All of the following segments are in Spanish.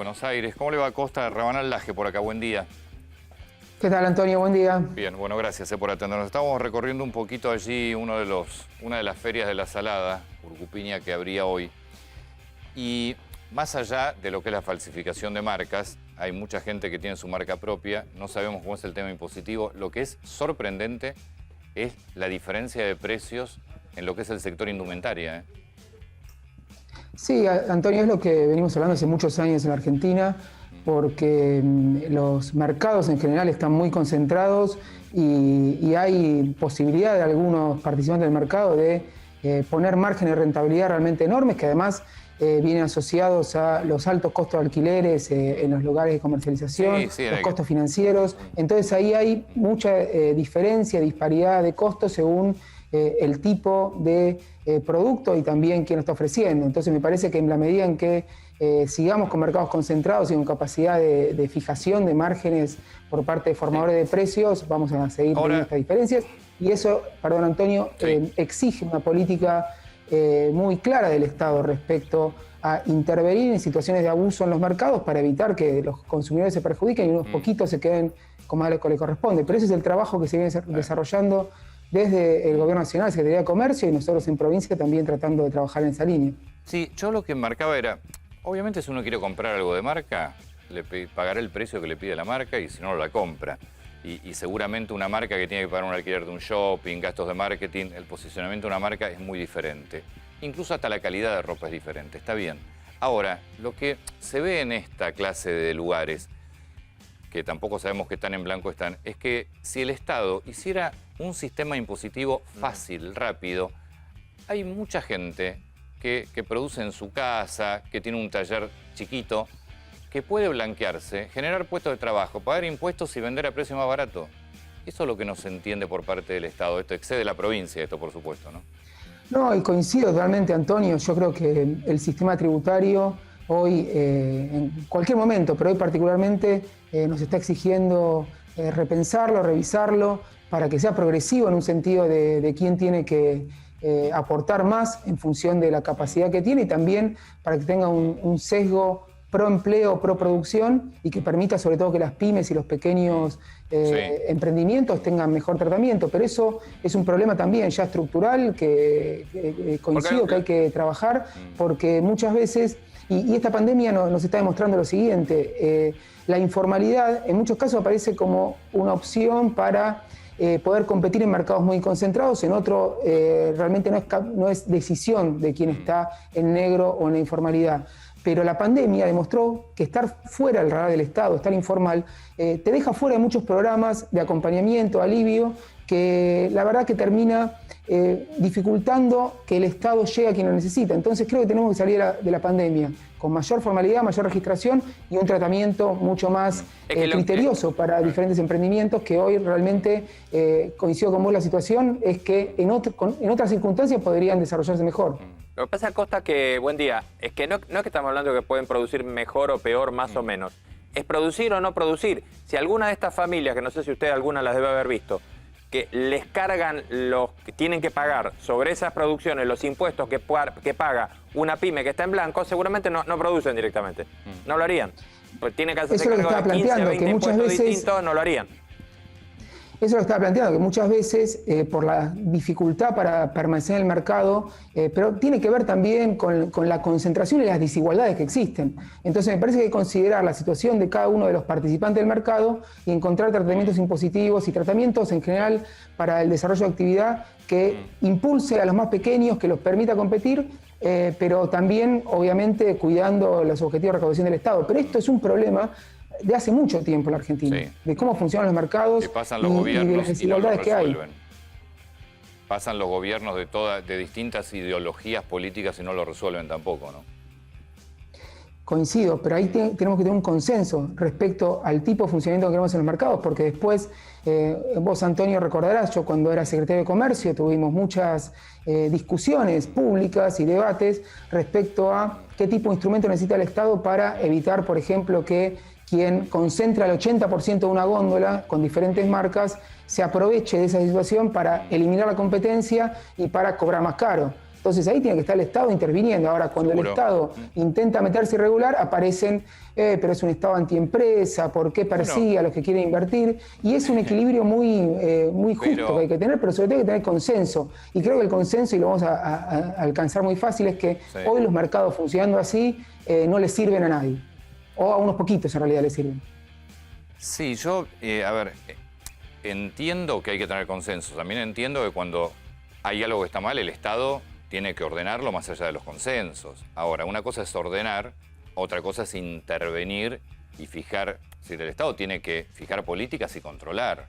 Buenos Aires. ¿Cómo le va Costa? Rabanal Laje por acá, buen día. ¿Qué tal, Antonio? Buen día. Bien, bueno, gracias por atendernos. Estamos recorriendo un poquito allí una de las ferias de la Salada, Urcupiña, que habría hoy. Y más allá de lo que es la falsificación de marcas, hay mucha gente que tiene su marca propia, no sabemos cómo es el tema impositivo. Lo que es sorprendente es la diferencia de precios en lo que es el sector indumentaria, ¿eh? Sí, Antonio, es lo que venimos hablando hace muchos años en Argentina, porque los mercados en general están muy concentrados y hay posibilidad de algunos participantes del mercado de poner márgenes de rentabilidad realmente enormes, que además vienen asociados a los altos costos de alquileres en los lugares de comercialización, los costos financieros. Entonces ahí hay mucha diferencia, disparidad de costos según el tipo de producto y también quién lo está ofreciendo. Entonces me parece que en la medida en que sigamos con mercados concentrados y con capacidad de fijación de márgenes por parte de formadores de precios, vamos a seguir teniendo estas diferencias. Y eso, perdón Antonio, exige una política muy clara del Estado respecto a intervenir en situaciones de abuso en los mercados para evitar que los consumidores se perjudiquen y unos poquitos se queden como a lo que le corresponde. Pero ese es el trabajo que se viene desarrollando desde el Gobierno Nacional, Secretaría de Comercio, y nosotros en provincia también tratando de trabajar en esa línea. Sí, yo lo que marcaba era, obviamente si uno quiere comprar algo de marca, pagará el precio que le pide la marca y si no, la compra. Y seguramente una marca que tiene que pagar un alquiler de un shopping, gastos de marketing, el posicionamiento de una marca es muy diferente. Incluso hasta la calidad de ropa es diferente, está bien. Ahora, lo que se ve en esta clase de lugares, que tampoco sabemos qué tan en blanco están, es que si el Estado hiciera un sistema impositivo fácil, rápido, hay mucha gente que produce en su casa, que tiene un taller chiquito, que puede blanquearse, generar puestos de trabajo, pagar impuestos y vender a precio más barato. Eso es lo que no se entiende por parte del Estado. Esto excede la provincia, esto por supuesto, ¿no? No, y coincido totalmente, Antonio. Yo creo que el sistema tributario hoy, en cualquier momento, pero hoy particularmente, nos está exigiendo repensarlo, revisarlo, para que sea progresivo en un sentido de quién tiene que aportar más en función de la capacidad que tiene y también para que tenga un sesgo pro empleo, pro producción y que permita sobre todo que las pymes y los pequeños emprendimientos tengan mejor tratamiento. Pero eso es un problema también ya estructural que coincido que hay que trabajar porque muchas veces, y esta pandemia nos está demostrando lo siguiente, la informalidad en muchos casos aparece como una opción para poder competir en mercados muy concentrados, en otro realmente no es decisión de quien está en negro o en la informalidad. Pero la pandemia demostró que estar fuera del radar del Estado, estar informal, te deja fuera de muchos programas de acompañamiento, alivio, que la verdad que termina dificultando que el Estado llegue a quien lo necesita. Entonces creo que tenemos que salir de la pandemia con mayor formalidad, mayor registración y un tratamiento mucho más criterioso para diferentes emprendimientos que hoy realmente, coincido con vos la situación, es que en otras circunstancias podrían desarrollarse mejor. Lo que pasa, Costa, que, buen día, es que no es que estamos hablando de que pueden producir mejor o peor, más o menos. Es producir o no producir. Si alguna de estas familias, que no sé si usted alguna las debe haber visto, que les cargan los que tienen que pagar sobre esas producciones los impuestos que paga una pyme que está en blanco, seguramente no producen directamente. No lo harían. Pues tienen que hacerse cargo de 15, 20 impuestos distintos, no lo harían. Eso lo estaba planteando, que muchas veces por la dificultad para permanecer en el mercado, pero tiene que ver también con la concentración y las desigualdades que existen. Entonces me parece que hay que considerar la situación de cada uno de los participantes del mercado y encontrar tratamientos impositivos y tratamientos en general para el desarrollo de actividad que impulse a los más pequeños, que los permita competir, pero también obviamente cuidando los objetivos de recaudación del Estado. Pero esto es un problema de hace mucho tiempo en la Argentina, de cómo funcionan los mercados y de las desigualdades que hay. Pasan los gobiernos de distintas ideologías políticas y no lo resuelven tampoco, ¿no? Coincido, pero ahí tenemos que tener un consenso respecto al tipo de funcionamiento que queremos en los mercados, porque después, vos, Antonio, recordarás, yo cuando era secretario de Comercio tuvimos muchas discusiones públicas y debates respecto a qué tipo de instrumento necesita el Estado para evitar, por ejemplo, que quien concentra el 80% de una góndola con diferentes marcas se aproveche de esa situación para eliminar la competencia y para cobrar más caro. Entonces ahí tiene que estar el Estado interviniendo. Ahora, cuando el Estado intenta meterse irregular, aparecen, pero es un Estado antiempresa, ¿por qué persigue a los que quieren invertir? Y es un equilibrio muy justo que hay que tener, pero sobre todo hay que tener consenso. Y creo que el consenso, y lo vamos a alcanzar muy fácil, es que hoy los mercados funcionando así no les sirven a nadie. O a unos poquitos en realidad les sirven. Sí, yo, entiendo que hay que tener consenso. También entiendo que cuando hay algo que está mal, el Estado tiene que ordenarlo más allá de los consensos. Ahora, una cosa es ordenar, otra cosa es intervenir y fijar. Es decir, el Estado tiene que fijar políticas y controlar.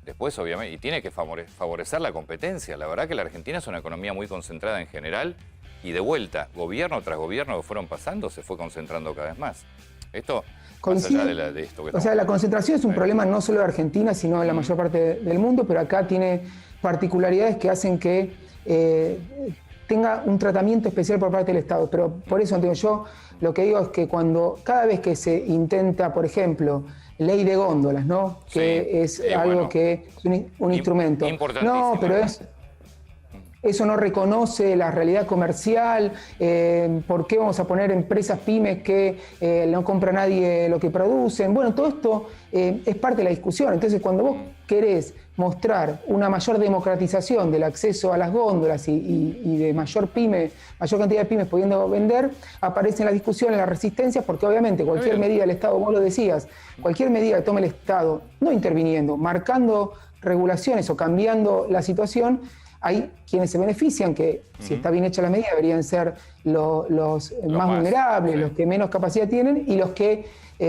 Después, obviamente, y tiene que favorecer la competencia. La verdad que la Argentina es una economía muy concentrada en general y de vuelta, gobierno tras gobierno que fueron pasando, se fue concentrando cada vez más. Esto, más allá de esto que o sea, la concentración es un problema no solo de Argentina, sino de la mayor parte del mundo, pero acá tiene particularidades que hacen que tenga un tratamiento especial por parte del Estado. Pero por eso, Antonio, yo lo que digo es que cada vez que se intenta, por ejemplo, ley de góndolas, ¿no? Que es algo que es un instrumento. No, pero eso no reconoce la realidad comercial. ¿Por qué vamos a poner empresas pymes que no compra nadie lo que producen? Bueno, todo esto es parte de la discusión. Entonces, cuando vos querés mostrar una mayor democratización del acceso a las góndolas y de mayor cantidad de pymes pudiendo vender, aparecen las discusiones, las resistencias, porque obviamente cualquier medida del Estado, vos lo decías, cualquier medida que tome el Estado, no interviniendo, marcando regulaciones o cambiando la situación, hay quienes se benefician, que si está bien hecha la medida deberían ser los más vulnerables, los que menos capacidad tienen, y los que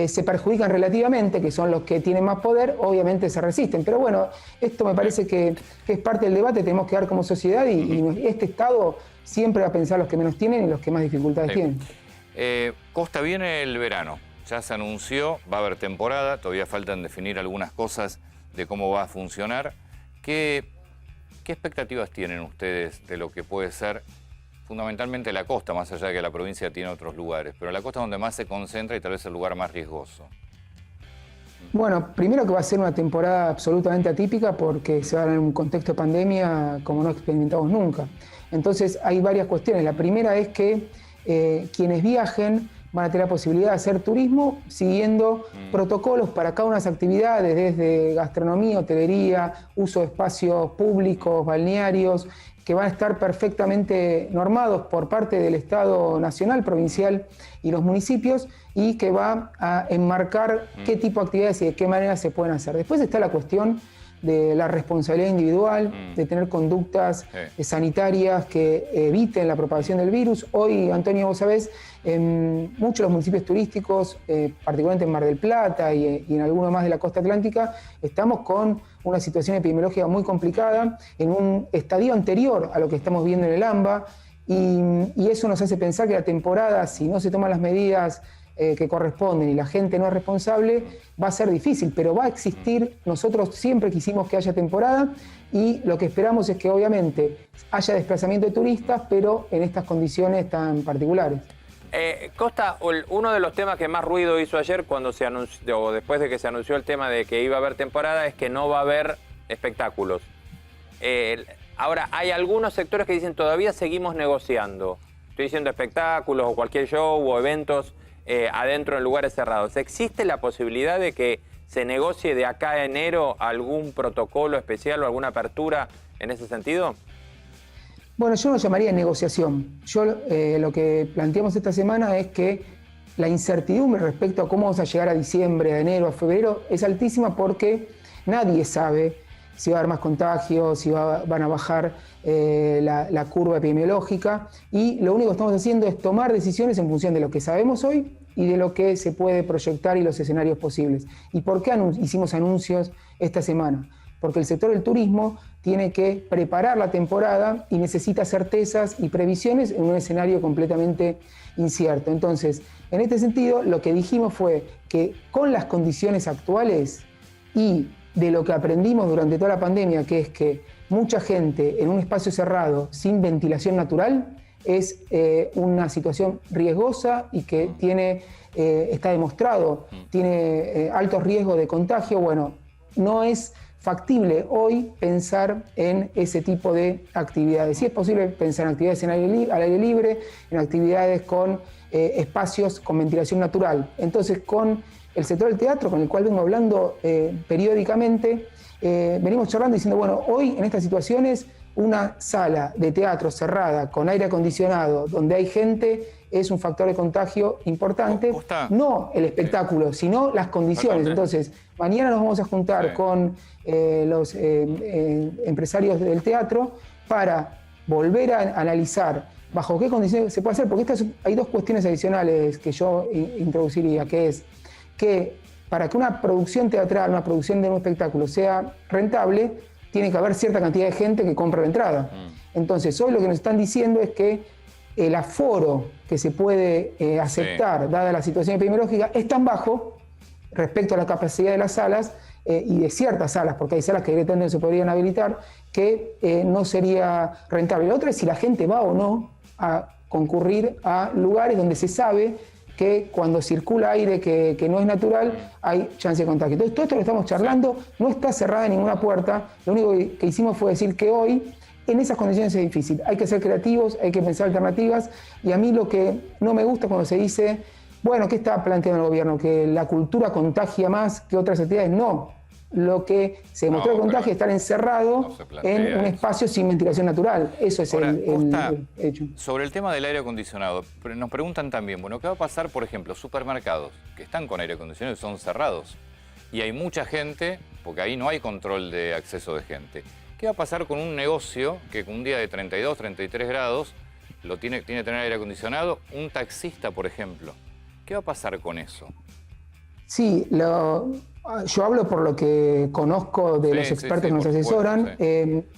se perjudican relativamente, que son los que tienen más poder, obviamente se resisten. Pero bueno, esto me parece que es parte del debate, tenemos que dar como sociedad y este Estado siempre va a pensar los que menos tienen y los que más dificultades tienen. Costa, viene el verano, ya se anunció, va a haber temporada, todavía faltan definir algunas cosas de cómo va a funcionar. ¿Qué expectativas tienen ustedes de lo que puede ser fundamentalmente la costa, más allá de que la provincia tiene otros lugares, pero la costa es donde más se concentra y tal vez el lugar más riesgoso? Bueno, primero que va a ser una temporada absolutamente atípica porque se va a dar en un contexto de pandemia como no experimentamos nunca. Entonces hay varias cuestiones. La primera es que quienes viajen van a tener la posibilidad de hacer turismo siguiendo protocolos para cada una de las actividades, desde gastronomía, hotelería, uso de espacios públicos, balnearios, que van a estar perfectamente normados por parte del Estado nacional, provincial y los municipios, y que va a enmarcar qué tipo de actividades y de qué manera se pueden hacer. Después está la cuestión de la responsabilidad individual, de tener conductas sanitarias que eviten la propagación del virus. Hoy, Antonio, vos sabés, en muchos de los municipios turísticos, particularmente en Mar del Plata y en algunos más de la costa atlántica, estamos con una situación epidemiológica muy complicada, en un estadio anterior a lo que estamos viendo en el AMBA, y eso nos hace pensar que la temporada, si no se toman las medidas que corresponden y la gente no es responsable, va a ser difícil, pero va a existir. Nosotros siempre quisimos que haya temporada y lo que esperamos es que obviamente haya desplazamiento de turistas, pero en estas condiciones tan particulares. Costa, uno de los temas que más ruido hizo ayer cuando se anunció, o después de que se anunció el tema de que iba a haber temporada, es que no va a haber espectáculos. Ahora, hay algunos sectores que dicen todavía seguimos negociando. Estoy diciendo espectáculos o cualquier show o eventos adentro en lugares cerrados. ¿Existe la posibilidad de que se negocie de acá a enero algún protocolo especial o alguna apertura en ese sentido? Bueno, yo no llamaría negociación. Yo lo que planteamos esta semana es que la incertidumbre respecto a cómo vamos a llegar a diciembre, a enero, a febrero, es altísima porque nadie sabe si va a haber más contagios, si van a bajar la curva epidemiológica, y lo único que estamos haciendo es tomar decisiones en función de lo que sabemos hoy y de lo que se puede proyectar y los escenarios posibles. ¿Y por qué hicimos anuncios esta semana? Porque el sector del turismo tiene que preparar la temporada y necesita certezas y previsiones en un escenario completamente incierto. Entonces, en este sentido, lo que dijimos fue que con las condiciones actuales y de lo que aprendimos durante toda la pandemia, que es que mucha gente en un espacio cerrado sin ventilación natural es una situación riesgosa y que está demostrado, tiene alto riesgo de contagio. Bueno, no es factible hoy pensar en ese tipo de actividades. Sí es posible pensar en actividades al aire libre, en actividades con espacios con ventilación natural. Entonces, con el sector del teatro, con el cual vengo hablando periódicamente, venimos charlando diciendo, bueno, hoy en estas situaciones una sala de teatro cerrada con aire acondicionado, donde hay gente, es un factor de contagio importante. No el espectáculo, sino las condiciones. Entonces, mañana nos vamos a juntar con los empresarios del teatro para volver a analizar bajo qué condiciones se puede hacer, porque hay dos cuestiones adicionales que yo introduciría, que es que para que una producción teatral, una producción de un espectáculo sea rentable, tiene que haber cierta cantidad de gente que compre la entrada. Entonces, hoy lo que nos están diciendo es que el aforo que se puede aceptar, dada la situación epidemiológica, es tan bajo respecto a la capacidad de las salas y de ciertas salas, porque hay salas que directamente no se podrían habilitar, que no sería rentable. La otra es si la gente va o no a concurrir a lugares donde se sabe que cuando circula aire que no es natural, hay chance de contagio. Entonces, todo esto lo estamos charlando, no está cerrada ninguna puerta. Lo único que hicimos fue decir que hoy, en esas condiciones es difícil. Hay que ser creativos, hay que pensar alternativas. Y a mí lo que no me gusta cuando se dice, bueno, ¿qué está planteando el gobierno? Que la cultura contagia más que otras actividades. No. Lo que se demostró que contagia es estar encerrado en un espacio sin ventilación natural. Eso es el hecho. Sobre el tema del aire acondicionado, nos preguntan también, bueno, ¿qué va a pasar, por ejemplo, supermercados que están con aire acondicionado y son cerrados? Y hay mucha gente, porque ahí no hay control de acceso de gente. ¿Qué va a pasar con un negocio que un día de 32, 33 grados tiene que tener aire acondicionado? Un taxista, por ejemplo. ¿Qué va a pasar con eso? Sí, yo hablo por lo que conozco de los expertos que nos asesoran.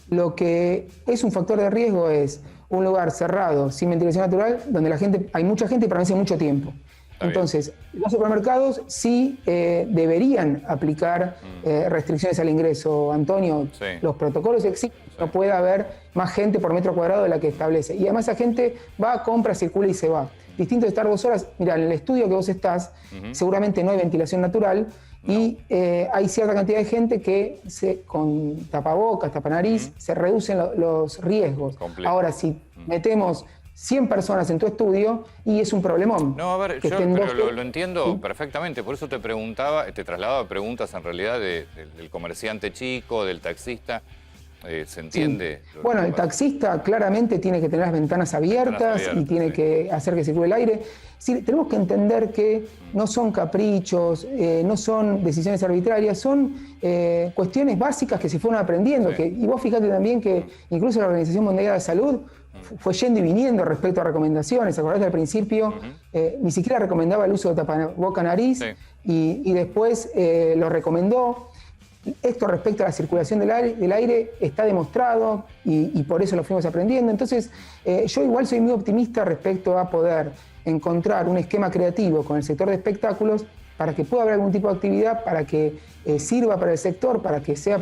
Lo que es un factor de riesgo es un lugar cerrado, sin ventilación natural, donde hay mucha gente y permanece mucho tiempo. Entonces, los supermercados sí deberían aplicar restricciones al ingreso, Antonio. Los protocolos existen, no puede haber más gente por metro cuadrado de la que establece. Y además esa gente va, compra, circula y se va. Distinto de estar 2 horas, mira, en el estudio que vos estás, seguramente no hay ventilación natural y hay cierta cantidad de gente que con tapabocas, tapanariz, se reducen los riesgos. Ahora, si metemos 100 personas en tu estudio y es un problemón. No, a ver, yo pero lo entiendo perfectamente, por eso te preguntaba, te trasladaba preguntas en realidad del comerciante chico, del taxista. ¿Se entiende? Bueno, el taxista claramente tiene que tener las ventanas abiertas y tiene que hacer que circule el aire. Sí, tenemos que entender que no son caprichos, no son decisiones arbitrarias, son cuestiones básicas que se fueron aprendiendo. Y vos fíjate también que incluso la Organización Mundial de la Salud fue yendo y viniendo respecto a recomendaciones. ¿Acordás que al principio ni siquiera recomendaba el uso de tapaboca-nariz y después lo recomendó? Esto respecto a la circulación del aire está demostrado y por eso lo fuimos aprendiendo. Entonces, yo igual soy muy optimista respecto a poder encontrar un esquema creativo con el sector de espectáculos para que pueda haber algún tipo de actividad, para que sirva para el sector, para que sea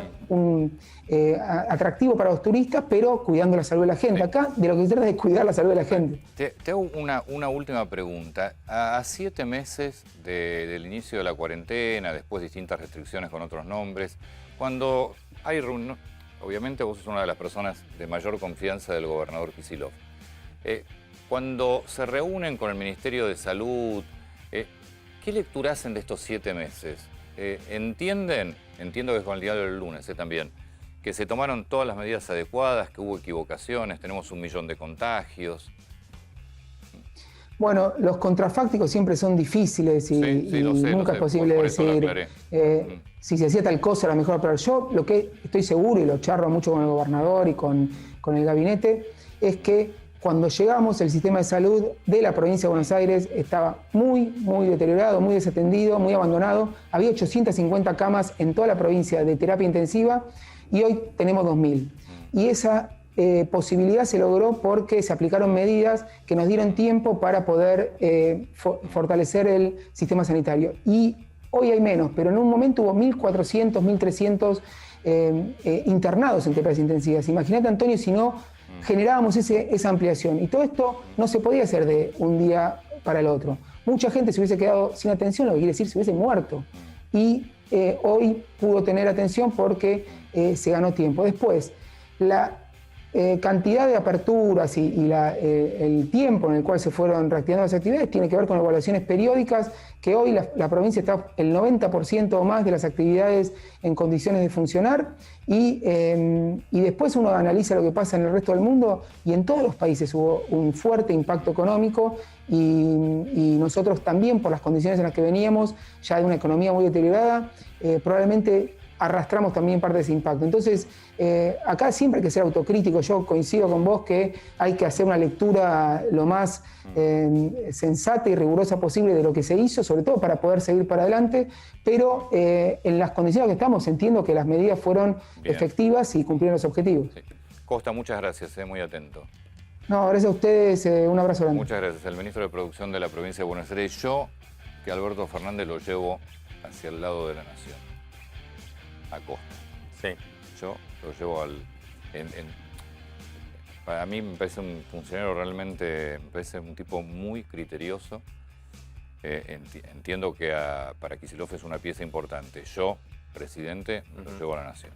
atractivo para los turistas, pero cuidando la salud de la gente. Acá de lo que se trata es de cuidar la salud de la gente. Te hago una última pregunta. A 7 meses del inicio de la cuarentena, después distintas restricciones con otros nombres, cuando hay reunión, obviamente vos sos una de las personas de mayor confianza del gobernador Kicillof. Cuando se reúnen con el Ministerio de Salud, ¿qué lectura hacen de estos 7 meses? Entiendo que es con el diario del lunes también, que se tomaron todas las medidas adecuadas, que hubo equivocaciones, tenemos 1 millón de contagios. Bueno, los contrafácticos siempre son difíciles y nunca es posible decir si se hacía tal cosa era mejor, pero yo lo que estoy seguro, y lo charlo mucho con el gobernador y con el gabinete, es que cuando llegamos el sistema de salud de la provincia de Buenos Aires estaba muy deteriorado, muy desatendido, muy abandonado. Había 850 camas en toda la provincia de terapia intensiva y hoy tenemos 2.000. Y esa posibilidad se logró porque se aplicaron medidas que nos dieron tiempo para poder fortalecer el sistema sanitario. Y hoy hay menos, pero en un momento hubo 1.400, 1.300 internados en terapias intensivas. Imagínate, Antonio, si no generábamos esa ampliación. Y todo esto no se podía hacer de un día para el otro. Mucha gente se hubiese quedado sin atención, lo que quiere decir se hubiese muerto. Y hoy pudo tener atención porque se ganó tiempo. Después, la cantidad de aperturas y el tiempo en el cual se fueron reactivando las actividades tiene que ver con evaluaciones periódicas, que hoy la provincia está el 90% o más de las actividades en condiciones de funcionar, y después uno analiza lo que pasa en el resto del mundo, y en todos los países hubo un fuerte impacto económico, y nosotros también, por las condiciones en las que veníamos, ya de una economía muy deteriorada, probablemente arrastramos también parte de ese impacto. Entonces, acá siempre hay que ser autocrítico. Yo coincido con vos que hay que hacer una lectura lo más sensata y rigurosa posible de lo que se hizo, sobre todo para poder seguir para adelante, pero en las condiciones que estamos entiendo que las medidas fueron efectivas y cumplieron los objetivos. Sí. Costa, muchas gracias, muy atento. No, gracias a ustedes, un abrazo grande. Muchas gracias. El ministro de Producción de la provincia de Buenos Aires. Yo, que Alberto Fernández lo llevo hacia el lado de la nación. A Costa. Sí. Yo lo llevo para mí me parece un funcionario realmente, me parece un tipo muy criterioso. Entiendo que para Kicillof es una pieza importante. Yo, presidente, lo llevo a la nación.